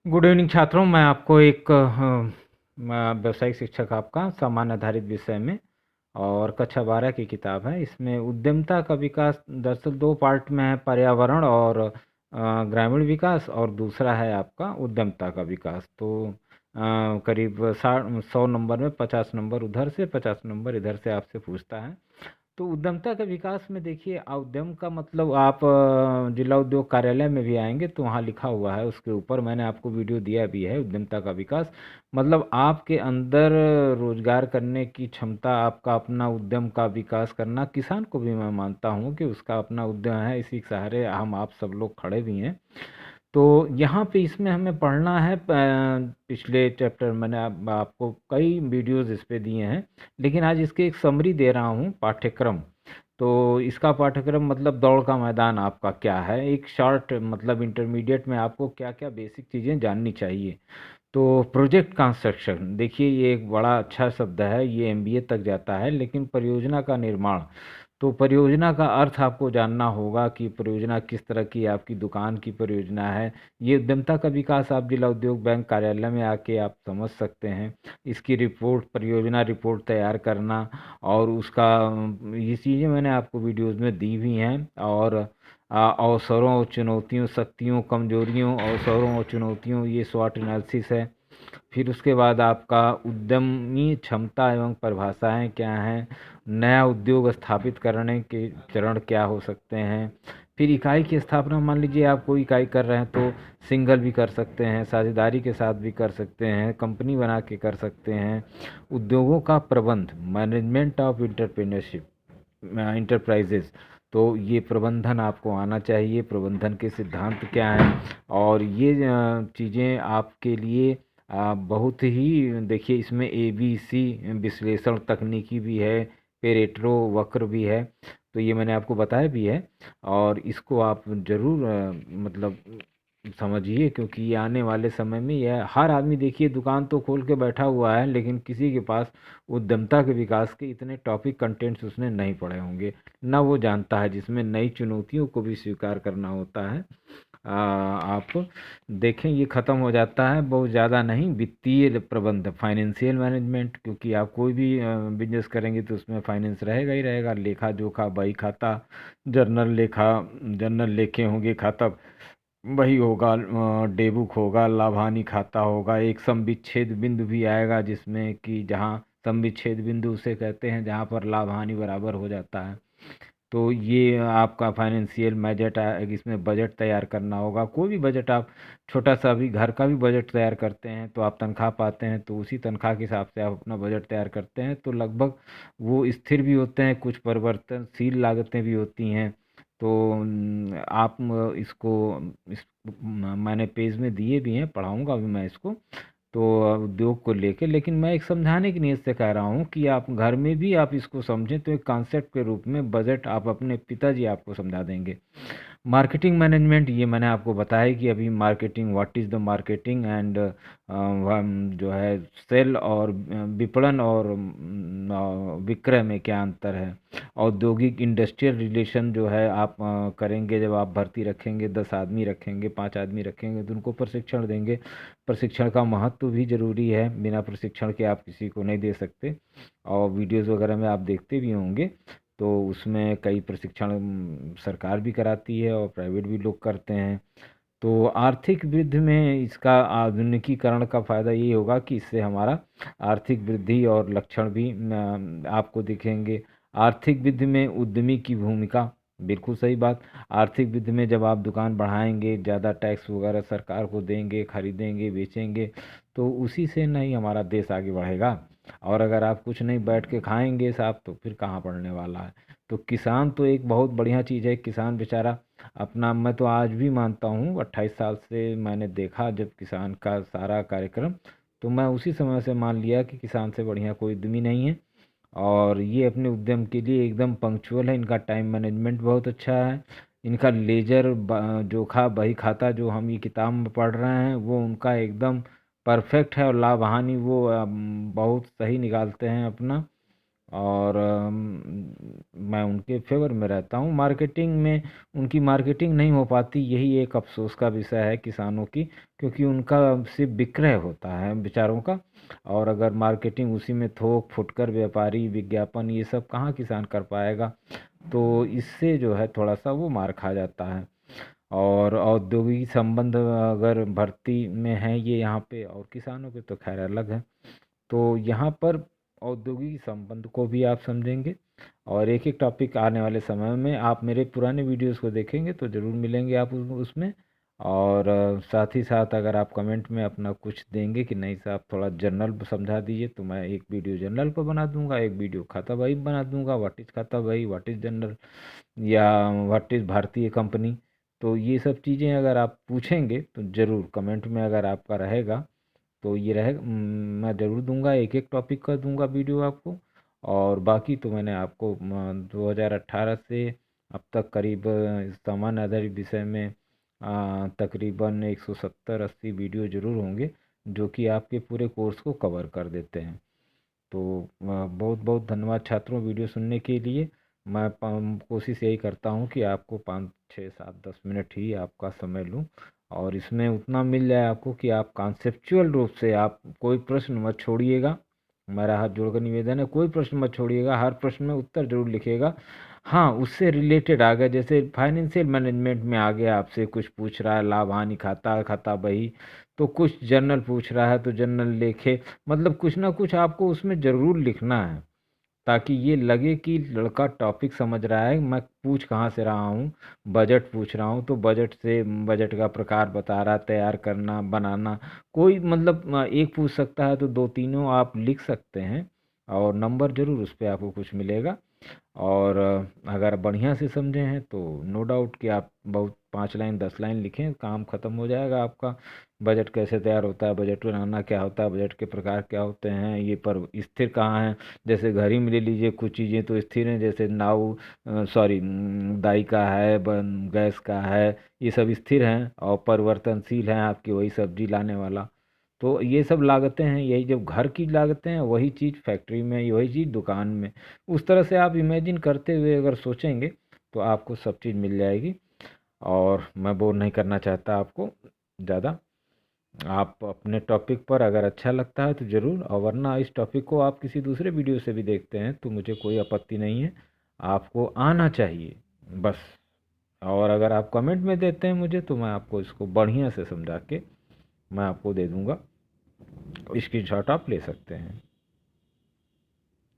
Good evening छात्रों। मैं आपको एक व्यावसायिक शिक्षक आपका सामान्य आधारित विषय में और कक्षा 12 की किताब है। इसमें उद्यमता का विकास दरअसल दो पार्ट में है, पर्यावरण और ग्रामीण विकास, और दूसरा है आपका उद्यमता का विकास। तो करीब 100 नंबर में 50 नंबर उधर से 50 नंबर इधर से आपसे पूछता है। तो उद्यमता के विकास में देखिए, उद्यम का मतलब आप जिला उद्योग कार्यालय में भी आएंगे तो वहाँ लिखा हुआ है, उसके ऊपर मैंने आपको वीडियो दिया भी है। उद्यमता का विकास मतलब आपके अंदर रोजगार करने की क्षमता, आपका अपना उद्यम का विकास करना। किसान को भी मैं मानता हूँ कि उसका अपना उद्यम है, इसी के सहारे हम आप सब लोग खड़े भी हैं। तो यहाँ पे इसमें हमें पढ़ना है, पिछले चैप्टर मैंने आपको कई वीडियोस इस पे दिए हैं, लेकिन आज इसके एक समरी दे रहा हूँ, पाठ्यक्रम। तो इसका पाठ्यक्रम मतलब दौड़ का मैदान आपका क्या है, एक शॉर्ट मतलब इंटरमीडिएट में आपको क्या क्या बेसिक चीज़ें जाननी चाहिए। तो प्रोजेक्ट कंस्ट्रक्शन देखिए, ये एक बड़ा अच्छा शब्द है, ये एमबीए तक जाता है। लेकिन परियोजना का निर्माण, तो परियोजना का अर्थ आपको जानना होगा कि परियोजना किस तरह की आपकी दुकान की परियोजना है। ये उद्यमता का विकास आप जिला उद्योग बैंक कार्यालय में आके आप समझ सकते हैं। इसकी रिपोर्ट, परियोजना रिपोर्ट तैयार करना, और उसका ये चीज़ें मैंने आपको वीडियोस में दी भी हैं। और अवसरों और चुनौतियों, शक्तियों कमजोरियों, अवसरों और चुनौतियों, ये स्वॉट एनालिसिस है। फिर उसके बाद आपका उद्यमी क्षमता एवं परिभाषाएं क्या हैं, नया उद्योग स्थापित करने के चरण क्या हो सकते हैं। फिर इकाई की स्थापना, मान लीजिए आप कोई इकाई कर रहे हैं तो सिंगल भी कर सकते हैं, साझेदारी के साथ भी कर सकते हैं, कंपनी बना के कर सकते हैं। उद्योगों का प्रबंध, मैनेजमेंट ऑफ इंटरप्रेन्योरशिप इंटरप्राइजेज, तो ये प्रबंधन आपको आना चाहिए। प्रबंधन के सिद्धांत क्या हैं, और ये चीज़ें आपके लिए बहुत ही, देखिए इसमें ABC विश्लेषण तकनीकी भी है, पेरेट्रो वक्र भी है। तो ये मैंने आपको बताया भी है, और इसको आप ज़रूर मतलब समझिए, क्योंकि ये आने वाले समय में यह हर आदमी, देखिए दुकान तो खोल के बैठा हुआ है, लेकिन किसी के पास उद्यमता के विकास के इतने टॉपिक कंटेंट्स उसने नहीं पढ़े होंगे, ना वो जानता है, जिसमें नई चुनौतियों को भी स्वीकार करना होता है। आप देखें, ये ख़त्म हो जाता है, बहुत ज़्यादा नहीं, वित्तीय प्रबंध, फाइनेंशियल मैनेजमेंट, क्योंकि आप कोई भी बिजनेस करेंगे तो उसमें फाइनेंस रहेगा ही रहेगा। लेखा जोखा, बही खाता, जर्नल लेखा, जर्नल लेखे होंगे, खाता वही होगा, डेबुक होगा, लाभ हानि खाता होगा, एक संविच्छेद बिंदु भी आएगा, जिसमें कि जहाँ संविच्छेद बिंदु उसे कहते हैं जहाँ पर लाभ हानि बराबर हो जाता है। तो ये आपका फाइनेंशियल बजट, इसमें बजट तैयार करना होगा। कोई भी बजट आप, छोटा सा भी घर का भी बजट तैयार करते हैं तो आप तनख्वाह पाते हैं, तो उसी तनख्वाह के हिसाब से आप अपना बजट तैयार करते हैं, तो लगभग वो स्थिर भी होते हैं, कुछ परिवर्तनशील लागतें भी होती हैं। तो आप इसको, इस मैंने पेज में दिए भी हैं, पढ़ाऊंगा अभी मैं इसको। तो उद्योग को लेके, लेकिन मैं एक समझाने की नीयत से कह रहा हूँ कि आप घर में भी आप इसको समझें, तो एक कॉन्सेप्ट के रूप में बजट आप अपने पिताजी आपको समझा देंगे। मार्केटिंग मैनेजमेंट, ये मैंने आपको बताया कि अभी marketing, what is the marketing and जो है सेल और विपणन और विक्रय में क्या अंतर है। औद्योगिक इंडस्ट्रियल रिलेशन जो है आप करेंगे, जब आप भर्ती रखेंगे, 10 आदमी रखेंगे, 5 आदमी रखेंगे, तो उनको प्रशिक्षण देंगे। प्रशिक्षण का महत्व भी ज़रूरी है, बिना प्रशिक्षण के आप किसी को नहीं दे सकते। और वीडियोज़ वगैरह में आप देखते भी होंगे, तो उसमें कई प्रशिक्षण सरकार भी कराती है और प्राइवेट भी लोग करते हैं। तो आर्थिक वृद्धि में इसका आधुनिकीकरण का फ़ायदा ये होगा कि इससे हमारा आर्थिक वृद्धि और लक्षण भी आपको दिखेंगे। आर्थिक वृद्धि में उद्यमी की भूमिका, बिल्कुल सही बात। आर्थिक वृद्धि में जब आप दुकान बढ़ाएंगे, ज़्यादा टैक्स वगैरह सरकार को देंगे, खरीदेंगे, बेचेंगे, तो उसी से नहीं हमारा देश आगे बढ़ेगा। और अगर आप कुछ नहीं बैठ के खाएंगे साहब, तो फिर कहाँ बढ़ने वाला है। तो किसान तो एक बहुत बढ़िया चीज़ है। किसान बेचारा अपना, मैं तो आज भी मानता हूँ, 28 साल से मैंने देखा जब किसान का सारा कार्यक्रम, तो मैं उसी समय से मान लिया कि किसान से बढ़िया कोई उद्यमी नहीं है। और ये अपने उद्यम के लिए एकदम पंक्चुअल है, इनका टाइम मैनेजमेंट बहुत अच्छा है। इनका लेजर जोखा बही खाता जो हम ये किताब में पढ़ रहे हैं, वो उनका एकदम परफेक्ट है, और लाभ हानि वो बहुत सही निकालते हैं अपना। और मैं उनके फेवर में रहता हूँ। मार्केटिंग में उनकी मार्केटिंग नहीं हो पाती, यही एक अफ़सोस का विषय है किसानों की, क्योंकि उनका सिर्फ विक्रय होता है बेचारों का। और अगर मार्केटिंग उसी में थोक फुटकर व्यापारी विज्ञापन ये सब कहाँ किसान कर पाएगा, तो इससे जो है थोड़ा सा वो मार खा जाता है। और औद्योगिक संबंध अगर भर्ती में है ये यहाँ पे, और किसानों के तो खैर अलग है। तो यहाँ पर औद्योगिक संबंध को भी आप समझेंगे, और एक एक टॉपिक आने वाले समय में आप मेरे पुराने वीडियोस को देखेंगे तो ज़रूर मिलेंगे आप उसमें। और साथ ही साथ अगर आप कमेंट में अपना कुछ देंगे कि नहीं साहब थोड़ा जनरल समझा दीजिए, तो मैं एक वीडियो जनरल पर बना दूंगा, एक वीडियो खाता बही बना दूंगा, व्हाट इज़ खाता बही, व्हाट इज़ जनरल, या व्हाट इज़ भारतीय कंपनी। तो ये सब चीज़ें अगर आप पूछेंगे तो ज़रूर कमेंट में अगर आपका रहेगा तो ये रहेगा, मैं ज़रूर दूंगा, एक एक टॉपिक का दूंगा वीडियो आपको। और बाकी तो मैंने आपको 2018 से अब तक करीब सामान्य आधारित विषय में तकरीबन 170-80 वीडियो ज़रूर होंगे जो कि आपके पूरे कोर्स को कवर कर देते हैं। तो बहुत बहुत धन्यवाद छात्रों वीडियो सुनने के लिए। मैं कोशिश यही करता हूँ कि आपको 5 6 7 10 मिनट ही आपका समय लूँ, और इसमें उतना मिल जाए आपको कि आप कॉन्सेप्चुअल रूप से आप कोई प्रश्न मत छोड़िएगा। मेरा हाथ जोड़कर निवेदन है, कोई प्रश्न मत छोड़िएगा, हर प्रश्न में उत्तर जरूर लिखिएगा। हाँ, उससे रिलेटेड आ गया, जैसे फाइनेंशियल मैनेजमेंट में आ गया, आपसे कुछ पूछ रहा है लाभ हानि खाता, खाता बही, तो कुछ जर्नल पूछ रहा है तो जर्नल लेखे, मतलब कुछ ना कुछ आपको उसमें ज़रूर लिखना है, ताकि ये लगे कि लड़का टॉपिक समझ रहा है। मैं पूछ कहाँ से रहा हूँ, बजट पूछ रहा हूँ तो बजट से बजट का प्रकार बता रहा, तैयार करना बनाना, कोई मतलब एक पूछ सकता है तो दो तीनों आप लिख सकते हैं, और नंबर ज़रूर उस पर आपको कुछ मिलेगा। और अगर बढ़िया से समझे हैं तो नो डाउट कि आप बहुत 5 लाइन 10 लाइन लिखें, काम ख़त्म हो जाएगा आपका। बजट कैसे तैयार होता है, बजट बनाना क्या होता है, बजट के प्रकार क्या होते हैं, ये पर स्थिर कहाँ हैं। जैसे घर ही में ले लीजिए, कुछ चीज़ें तो स्थिर हैं, जैसे नाव, सॉरी, दाई का है, गैस का है, ये सब स्थिर हैं, और परिवर्तनशील हैं आपकी वही सब्जी लाने वाला। तो ये सब लागतें हैं, यही जब घर की लागतें हैं वही चीज़ फैक्ट्री में, वही चीज़ दुकान में। उस तरह से आप इमेजिन करते हुए अगर सोचेंगे तो आपको सब चीज़ मिल जाएगी। और मैं बोर नहीं करना चाहता आपको ज़्यादा। आप अपने टॉपिक पर अगर अच्छा लगता है तो ज़रूर, और वरना इस टॉपिक को आप किसी दूसरे वीडियो से भी देखते हैं तो मुझे कोई आपत्ति नहीं है, आपको आना चाहिए बस। और अगर आप कमेंट में देते हैं मुझे तो मैं आपको इसको बढ़िया से समझा के मैं आपको दे दूँगा, स्क्रीनशॉट आप ले सकते हैं।